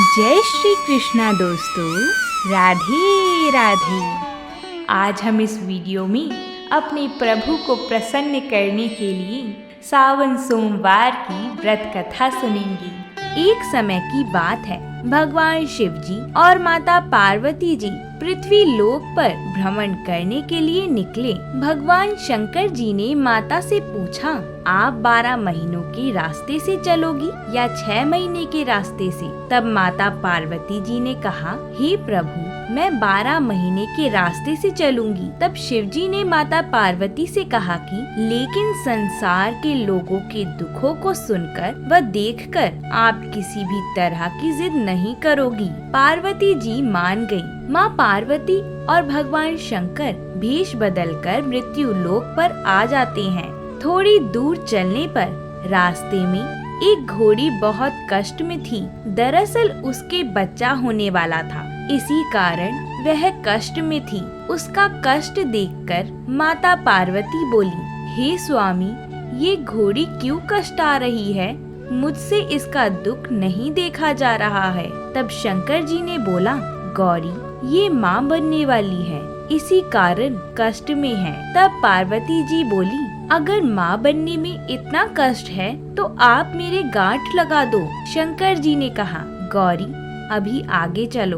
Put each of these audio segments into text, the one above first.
जय श्री कृष्णा दोस्तों, राधे राधे। आज हम इस वीडियो में अपने प्रभु को प्रसन्न करने के लिए सावन सोमवार की व्रत कथा सुनेंगे। एक समय की बात है, भगवान शिव जी और माता पार्वती जी पृथ्वी लोक पर भ्रमण करने के लिए निकले। भगवान शंकर जी ने माता से पूछा, आप 12 महीनों के रास्ते से चलोगी या 6 महीने के रास्ते से? तब माता पार्वती जी ने कहा, हे प्रभु, मैं 12 महीने के रास्ते से चलूंगी। तब शिव जी ने माता पार्वती से कहा कि लेकिन संसार के लोगों के दुखों को सुनकर व देखकर आप किसी भी तरह की जिद नहीं करोगी। पार्वती जी मान गयी। माँ पार्वती और भगवान शंकर भेष बदलकर मृत्यु लोक पर आ जाते हैं। थोड़ी दूर चलने पर रास्ते में एक घोड़ी बहुत कष्ट में थी। दरअसल उसके बच्चा होने वाला था, इसी कारण वह कष्ट में थी। उसका कष्ट देखकर माता पार्वती बोली, हे स्वामी, ये घोड़ी क्यों कष्ट आ रही है? मुझसे इसका दुख नहीं देखा जा रहा है। तब शंकर जी ने बोला, गौरी, ये माँ बनने वाली है, इसी कारण कष्ट में है। तब पार्वती जी बोली, अगर माँ बनने में इतना कष्ट है तो आप मेरे गांठ लगा दो। शंकर जी ने कहा, गौरी, अभी आगे चलो।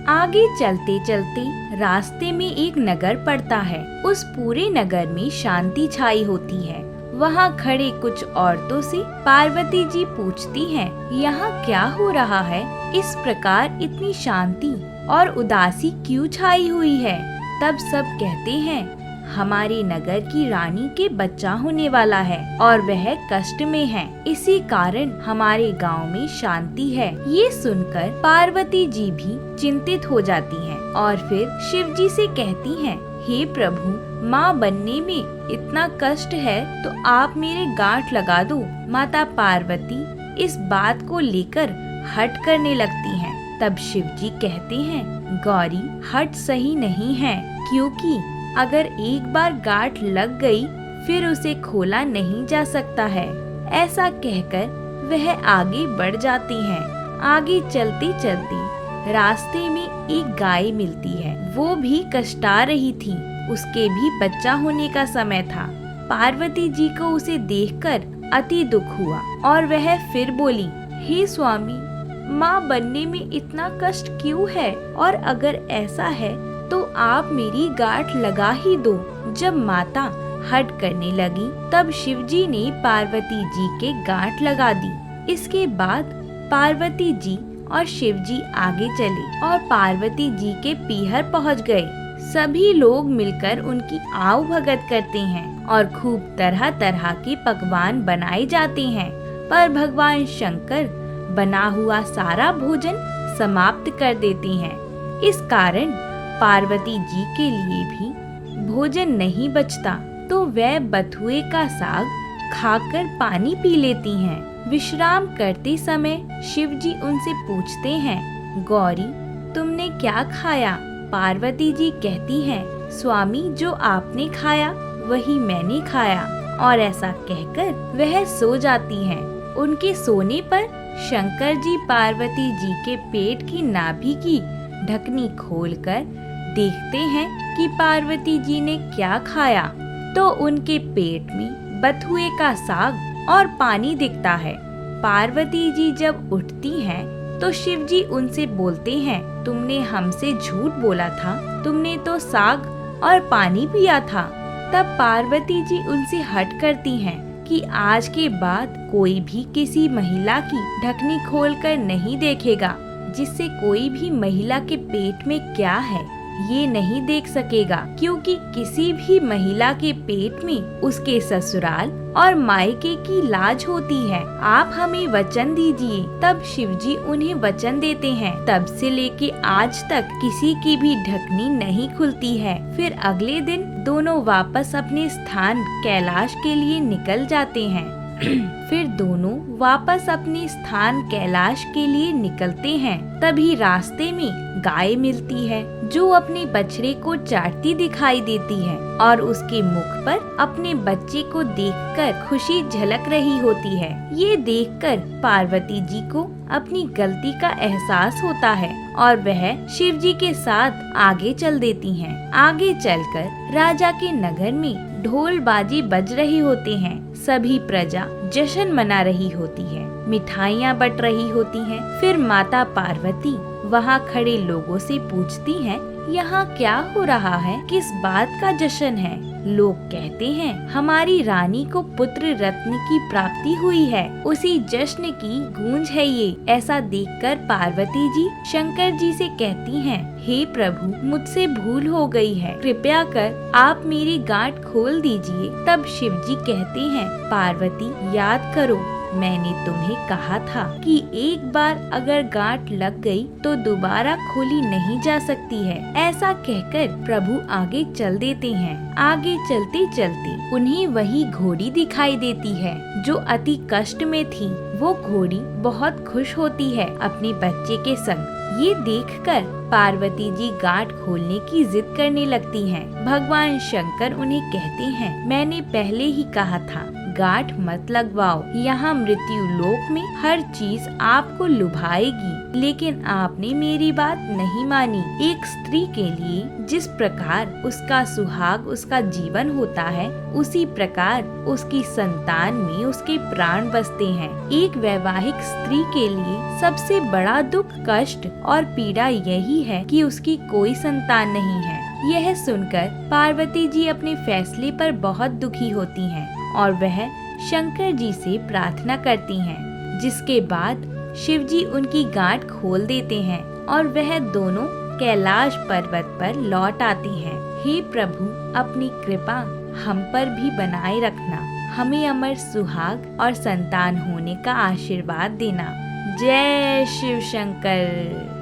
आगे चलते चलते रास्ते में एक नगर पड़ता है। उस पूरे नगर में शांति छाई होती है। वहाँ खड़े कुछ औरतों से पार्वती जी पूछती हैं, यहाँ क्या हो रहा है? इस प्रकार इतनी शांति और उदासी क्यों छाई हुई है? तब सब कहते हैं, हमारे नगर की रानी के बच्चा होने वाला है और वह कष्ट में है, इसी कारण हमारे गांव में शांति है। ये सुनकर पार्वती जी भी चिंतित हो जाती हैं और फिर शिव जी से कहती हैं, हे प्रभु, माँ बनने में इतना कष्ट है तो आप मेरे गांठ लगा दो। माता पार्वती इस बात को लेकर हट करने लगती हैं। तब शिव जी कहते हैं, गौरी, हट सही नहीं है, क्योंकि अगर एक बार गांठ लग गई फिर उसे खोला नहीं जा सकता है। ऐसा कहकर वह आगे बढ़ जाती हैं। आगे चलते चलते रास्ते में एक गाय मिलती है। वो भी कष्टा रही थी, उसके भी बच्चा होने का समय था। पार्वती जी को उसे देखकर अति दुख हुआ और वह फिर बोली, हे स्वामी, माँ बनने में इतना कष्ट क्यों है? और अगर ऐसा है तो आप मेरी गांठ लगा ही दो। जब माता हट करने लगी तब शिव जी ने पार्वती जी के गांठ लगा दी। इसके बाद पार्वती जी और शिव जी आगे चले और पार्वती जी के पीहर पहुंच गए। सभी लोग मिलकर उनकी आओ भगत करते हैं और खूब तरह तरह के पकवान बनाए जाते हैं। पर भगवान शंकर बना हुआ सारा भोजन समाप्त कर देते हैं। इस कारण पार्वती जी के लिए भी भोजन नहीं बचता, तो वह बथुए का साग खाकर पानी पी लेती हैं। विश्राम करते समय शिव जी उनसे पूछते हैं, गौरी, तुमने क्या खाया? पार्वती जी कहती हैं, स्वामी, जो आपने खाया वही मैंने खाया। और ऐसा कहकर वह सो जाती हैं। उनके सोने पर शंकर जी पार्वती जी के पेट की नाभि की ढकनी खोलकर देखते हैं कि पार्वती जी ने क्या खाया, तो उनके पेट में बथुए का साग और पानी दिखता है। पार्वती जी जब उठती हैं तो शिव जी उनसे बोलते हैं, तुमने हमसे झूठ बोला था, तुमने तो साग और पानी पिया था। तब पार्वती जी उनसे हट करती हैं कि आज के बाद कोई भी किसी महिला की ढकनी खोलकर नहीं देखेगा, जिससे कोई भी महिला के पेट में क्या है ये नहीं देख सकेगा, क्योंकि किसी भी महिला के पेट में उसके ससुराल और मायके की लाज होती है। आप हमें वचन दीजिए। तब शिव जी उन्हें वचन देते हैं। तब से लेके आज तक किसी की भी ढकनी नहीं खुलती है। फिर अगले दिन दोनों वापस अपने स्थान कैलाश के लिए निकल जाते हैं। फिर दोनों वापस अपने स्थान कैलाश के लिए निकलते हैं। तभी रास्ते में गाय मिलती है जो अपने बछड़े को चाटती दिखाई देती है और उसके मुख पर अपने बच्चे को देखकर खुशी झलक रही होती है। ये देखकर पार्वती जी को अपनी गलती का एहसास होता है और वह शिव जी के साथ आगे चल देती हैं। आगे चलकर राजा के नगर में ढोल बाजी बज रहे होते हैं। सभी प्रजा जश्न मना रही होती है, मिठाइयाँ बट रही होती हैं। फिर माता पार्वती वहाँ खड़े लोगों से पूछती हैं, यहाँ क्या हो रहा है, किस बात का जश्न है? लोग कहते हैं हमारी रानी को पुत्र रत्न की प्राप्ति हुई है, उसी जश्न की गूंज है ये। ऐसा देखकर पार्वती जी शंकर जी से कहती हैं, हे प्रभु, मुझसे भूल हो गई है, कृपया कर आप मेरी गांठ खोल दीजिए। तब शिव जी कहते हैं, पार्वती याद करो, मैंने तुम्हें कहा था कि एक बार अगर गांठ लग गई तो दोबारा खोली नहीं जा सकती है। ऐसा कहकर प्रभु आगे चल देते हैं। आगे चलते चलते उन्हें वही घोड़ी दिखाई देती है जो अति कष्ट में थी। वो घोड़ी बहुत खुश होती है अपने बच्चे के संग। ये देखकर पार्वती जी गांठ खोलने की जिद करने लगती हैं। भगवान शंकर उन्हें कहते हैं, मैंने पहले ही कहा था गांठ मत लगवाओ, यहाँ मृत्यु लोक में हर चीज आपको लुभाएगी, लेकिन आपने मेरी बात नहीं मानी। एक स्त्री के लिए जिस प्रकार उसका सुहाग उसका जीवन होता है, उसी प्रकार उसकी संतान में उसके प्राण बसते हैं। एक वैवाहिक स्त्री के लिए सबसे बड़ा दुख, कष्ट और पीड़ा यही है कि उसकी कोई संतान नहीं है। यह सुनकर पार्वती जी अपने फैसले पर बहुत दुखी होती हैं और वह शंकर जी से प्रार्थना करती हैं, जिसके बाद शिव जी उनकी गांठ खोल देते हैं और वह दोनों कैलाश पर्वत पर लौट आते हैं। हे प्रभु, अपनी कृपा हम पर भी बनाए रखना, हमें अमर सुहाग और संतान होने का आशीर्वाद देना। जय शिव शंकर।